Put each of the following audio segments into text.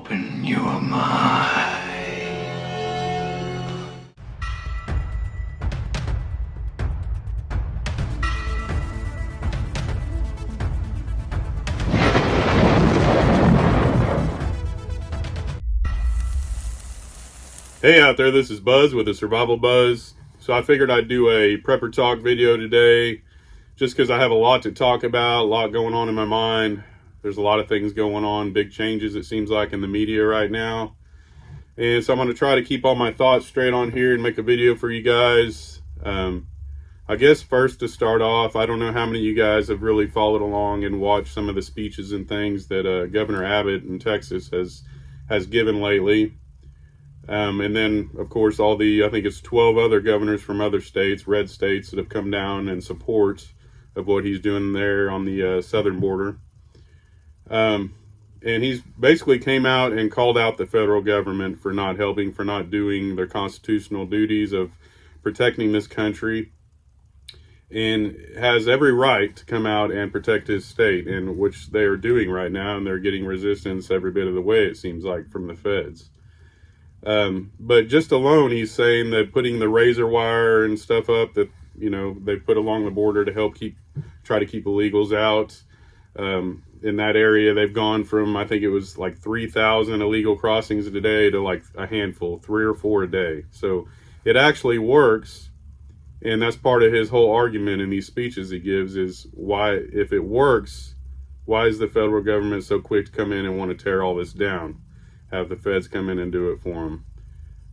Open your mind. Hey out there, this is Buzz with TheSurvivalBuzz. So I figured I'd do a prepper talk video today just because I have a lot to talk about, a lot going on in my mind. There's a lot of things going on, big changes it seems like in the media right now. And so I'm going to try to keep all my thoughts straight on here and make a video for you guys. I guess first to start off, I don't know how many of you guys have really followed along and watched some of the speeches and things that Governor Abbott in Texas has given lately. And then, of course, I think it's 12 other governors from other states, red states, that have come down in support of what he's doing there on the southern border. And he's basically came out and called out the federal government for not helping, for not doing their constitutional duties of protecting this country, and has every right to come out and protect his state, and which they are doing right now, and they're getting resistance every bit of the way, it seems like, from the feds. But just alone, he's saying that putting the razor wire and stuff up that, they put along the border to help try to keep illegals out. In that area, they've gone from, I think it was like 3,000 illegal crossings a day to like a handful, 3 or 4 a day. So it actually works. And that's part of his whole argument in these speeches he gives is why, if it works, why is the federal government so quick to come in and want to tear all this down? Have the feds come in and do it for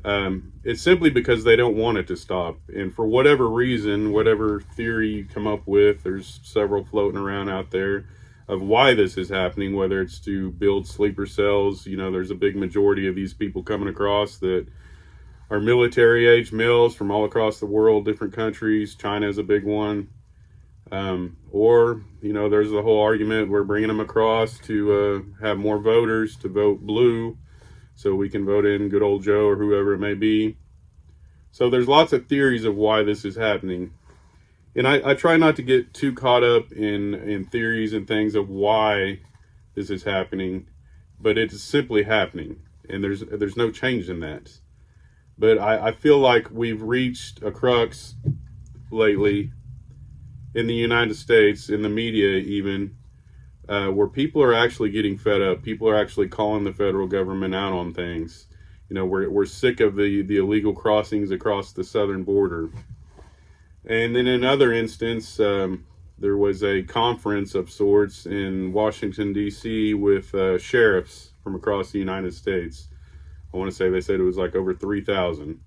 them. It's simply because they don't want it to stop. And for whatever reason, whatever theory you come up with, there's several floating around out there of why this is happening, whether it's to build sleeper cells. There's a big majority of these people coming across that are military age males from all across the world, different countries. China is a big one. Or there's the whole argument we're bringing them across to have more voters to vote blue so we can vote in good old Joe or whoever it may be. So there's lots of theories of why this is happening. And I try not to get too caught up in theories and things of why this is happening, but it's simply happening. And there's no change in that. But I feel like we've reached a crux lately in the United States, in the media even, where people are actually getting fed up. People are actually calling the federal government out on things. We're sick of the illegal crossings across the southern border. And then in another instance, there was a conference of sorts in Washington, D.C. with sheriffs from across the United States. I want to say they said it was like over 3,000.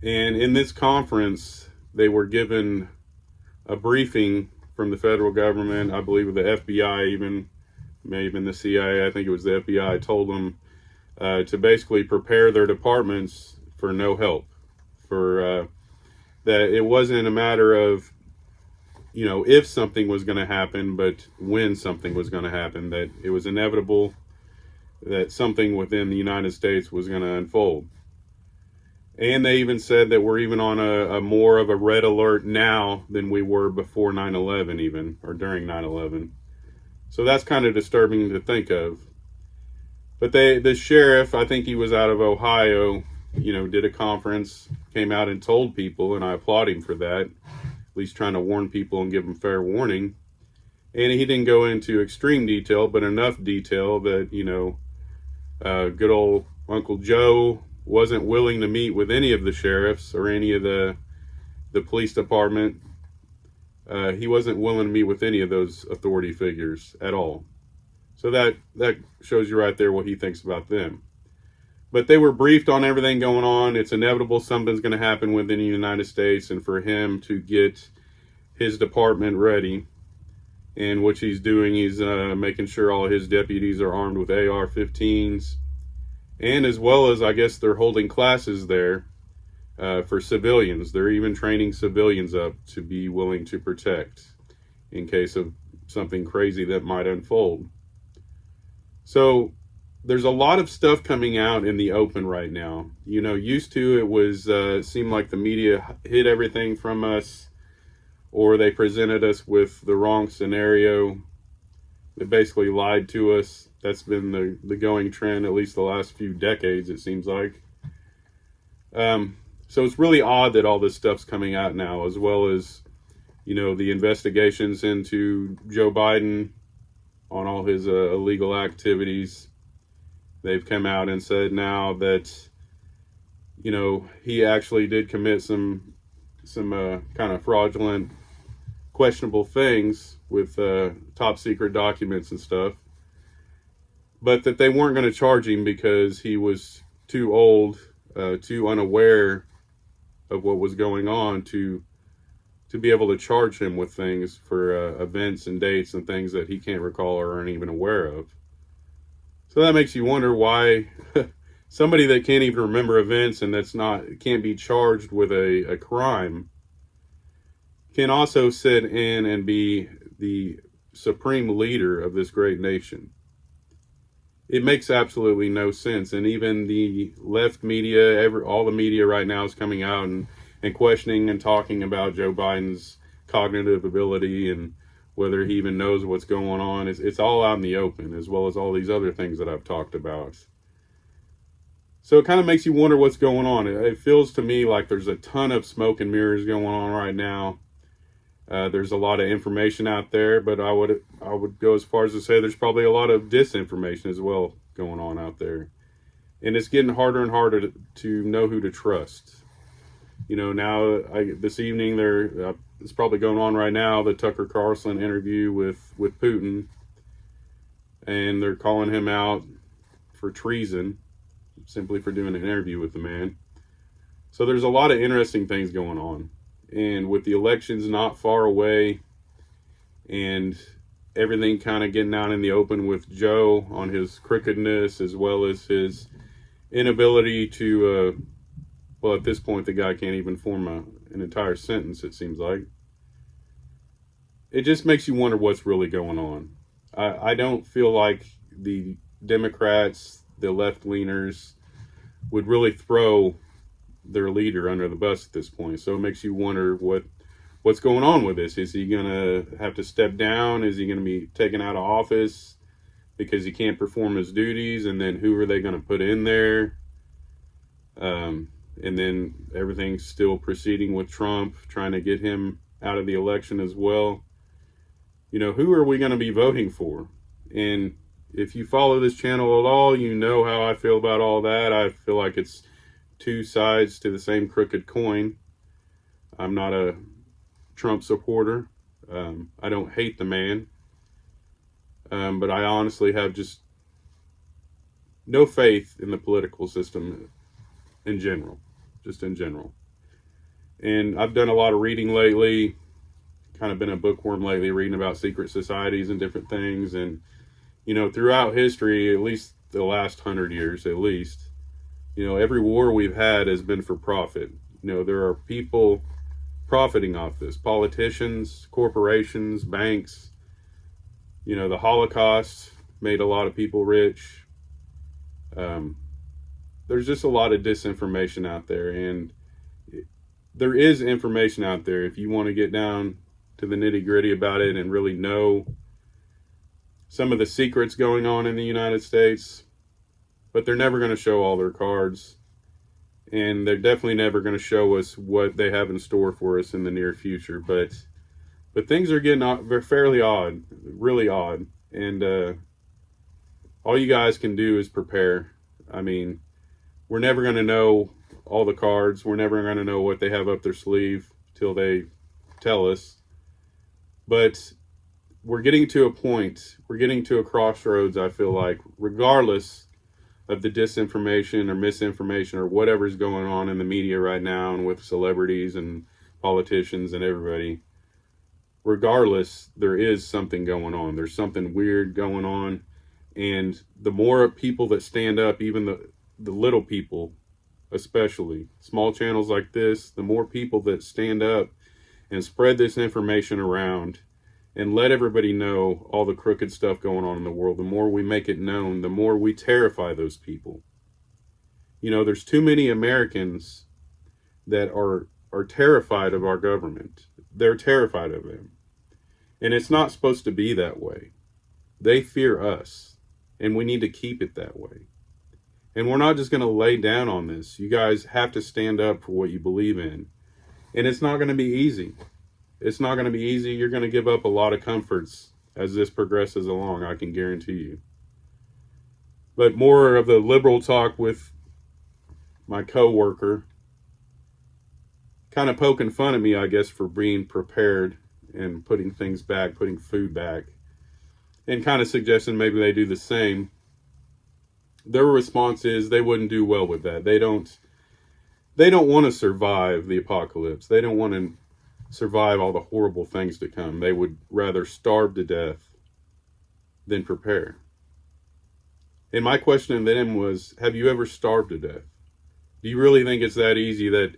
And in this conference, they were given a briefing from the federal government, I believe the FBI even, maybe even the CIA, I think it was the FBI, told them to basically prepare their departments for no help, for that it wasn't a matter of, if something was going to happen, but when something was going to happen, that it was inevitable that something within the United States was going to unfold. And they even said that we're even on a more of a red alert now than we were before 9/11 even, or during 9/11. So that's kind of disturbing to think of. But the sheriff, I think he was out of Ohio, did a conference, came out and told people, and I applaud him for that, at least trying to warn people and give them fair warning. And he didn't go into extreme detail, but enough detail that, good old Uncle Joe wasn't willing to meet with any of the sheriffs or any of the police department. He wasn't willing to meet with any of those authority figures at all. So that shows you right there what he thinks about them. But they were briefed on everything going on. It's inevitable something's going to happen within the United States, and for him to get his department ready, and which he's doing, he's making sure all of his deputies are armed with AR-15s. And as well as, I guess, they're holding classes there for civilians. They're even training civilians up to be willing to protect in case of something crazy that might unfold. So there's a lot of stuff coming out in the open right now. Used to it was seemed like the media hid everything from us, or they presented us with the wrong scenario. They basically lied to us. That's been the going trend, at least the last few decades, it seems like. So it's really odd that all this stuff's coming out now, as well as, the investigations into Joe Biden on all his illegal activities. They've come out and said now that, he actually did commit some kind of fraudulent, questionable things with top secret documents and stuff. But that they weren't going to charge him because he was too old, too unaware of what was going on to be able to charge him with things for events and dates and things that he can't recall or aren't even aware of. So that makes you wonder why somebody that can't even remember events and can't be charged with a crime can also sit in and be the supreme leader of this great nation. It makes absolutely no sense. And even the left media, all the media right now is coming out and questioning and talking about Joe Biden's cognitive ability and whether he even knows what's going on. It's all out in the open, as well as all these other things that I've talked about. So it kind of makes you wonder what's going on. It feels to me like there's a ton of smoke and mirrors going on right now. There's a lot of information out there, but I would go as far as to say there's probably a lot of disinformation as well going on out there. And it's getting harder and harder to know who to trust. Now this evening it's probably going on right now, the Tucker Carlson interview with Putin, and they're calling him out for treason, simply for doing an interview with the man. So there's a lot of interesting things going on. And with the elections not far away and everything kind of getting out in the open with Joe on his crookedness, as well as his inability to, at this point, the guy can't even form an entire sentence, it seems like. It just makes you wonder what's really going on. I don't feel like the Democrats, the left-leaners, would really throw their leader under the bus at this point. So it makes you wonder what's going on with this. Is he going to have to step down? Is he going to be taken out of office because he can't perform his duties? And then who are they going to put in there? And then everything's still proceeding with Trump, trying to get him out of the election as well. Who are we going to be voting for? And if you follow this channel at all, you know how I feel about all that. I feel like it's two sides to the same crooked coin. I'm not a Trump supporter. I don't hate the man. But I honestly have just no faith in the political system in general. Just in general. And I've done a lot of reading lately. Kind of been a bookworm lately, reading about secret societies and different things. And, throughout history, at least the last 100 years at least, every war we've had has been for profit. There are people profiting off this. Politicians, corporations, banks. The Holocaust made a lot of people rich. There's just a lot of disinformation out there. And there is information out there if you want to get down to the nitty-gritty about it and really know some of the secrets going on in the United States. But they're never going to show all their cards. And they're definitely never going to show us what they have in store for us in the near future. But things are getting fairly odd, really odd. And all you guys can do is prepare. I mean, we're never going to know all the cards. We're never going to know what they have up their sleeve till they tell us. But we're getting to a point. We're getting to a crossroads, I feel like, regardless of the disinformation or misinformation or whatever's going on in the media right now and with celebrities and politicians and everybody. Regardless, there is something going on. There's something weird going on. And the more people that stand up, even the little people, especially small channels like this, the more people that stand up and spread this information around and let everybody know all the crooked stuff going on in the world, the more we make it known, the more we terrify those people. There's too many Americans that are terrified of our government. They're terrified of them. And it's not supposed to be that way. They fear us. And we need to keep it that way. And we're not just going to lay down on this. You guys have to stand up for what you believe in. And it's not going to be easy. It's not going to be easy. You're going to give up a lot of comforts as this progresses along, I can guarantee you. But more of the liberal talk with my coworker, kind of poking fun at me, I guess, for being prepared and putting things back, putting food back, and kind of suggesting maybe they do the same. Their response is they wouldn't do well with that. They don't want to survive the apocalypse. They don't want to survive all the horrible things to come. They would rather starve to death than prepare. And my question to them was, have you ever starved to death? Do you really think it's that easy that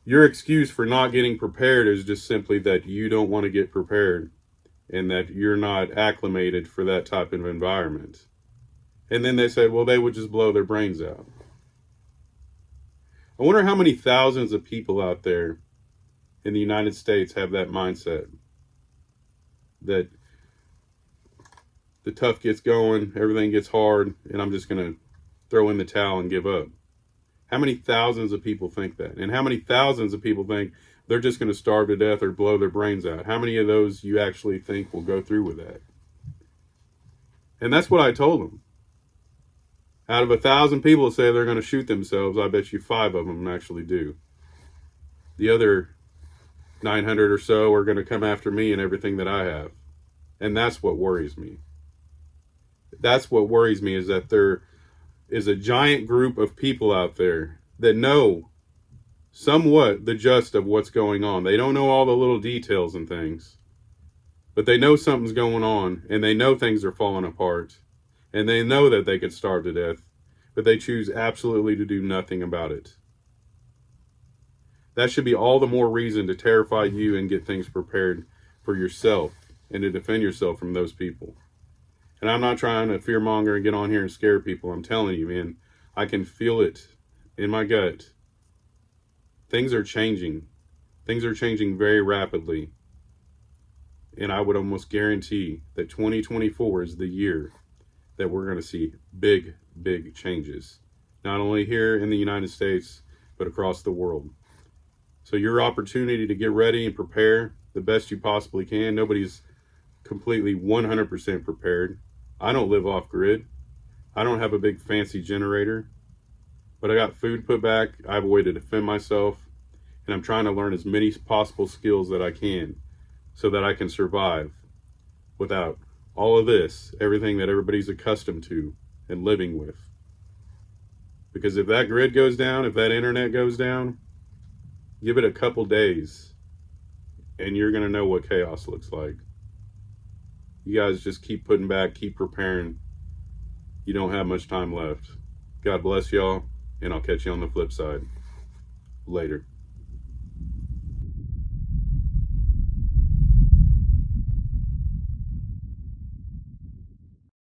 your excuse for not getting prepared is just simply that you don't want to get prepared and that you're not acclimated for that type of environment? And then they said, well, they would just blow their brains out. I wonder how many thousands of people out there in the United States have that mindset. That the tough gets going, everything gets hard, and I'm just going to throw in the towel and give up. How many thousands of people think that? And how many thousands of people think they're just going to starve to death or blow their brains out? How many of those you actually think will go through with that? And that's what I told them. Out of 1,000 people say they're going to shoot themselves, I bet you 5 of them actually do. The other 900 or so are going to come after me and everything that I have. And that's what worries me. That's what worries me, is that there is a giant group of people out there that know somewhat the gist of what's going on. They don't know all the little details and things, but they know something's going on, and they know things are falling apart, and they know that they could starve to death, but they choose absolutely to do nothing about it. That should be all the more reason to terrify you and get things prepared for yourself and to defend yourself from those people. And I'm not trying to fearmonger and get on here and scare people. I'm telling you, man, I can feel it in my gut. Things are changing. Things are changing very rapidly. And I would almost guarantee that 2024 is the year that we're going to see big, big changes. Not only here in the United States, but across the world. So your opportunity to get ready and prepare the best you possibly can. Nobody's completely 100% prepared. I don't live off grid. I don't have a big fancy generator, but I got food put back. I have a way to defend myself, and I'm trying to learn as many possible skills that I can so that I can survive without all of this, everything that everybody's accustomed to and living with. Because if that grid goes down, if that internet goes down, give it a couple days and you're going to know what chaos looks like. You guys just keep putting back, keep preparing. You don't have much time left. God bless y'all, and I'll catch you on the flip side. Later.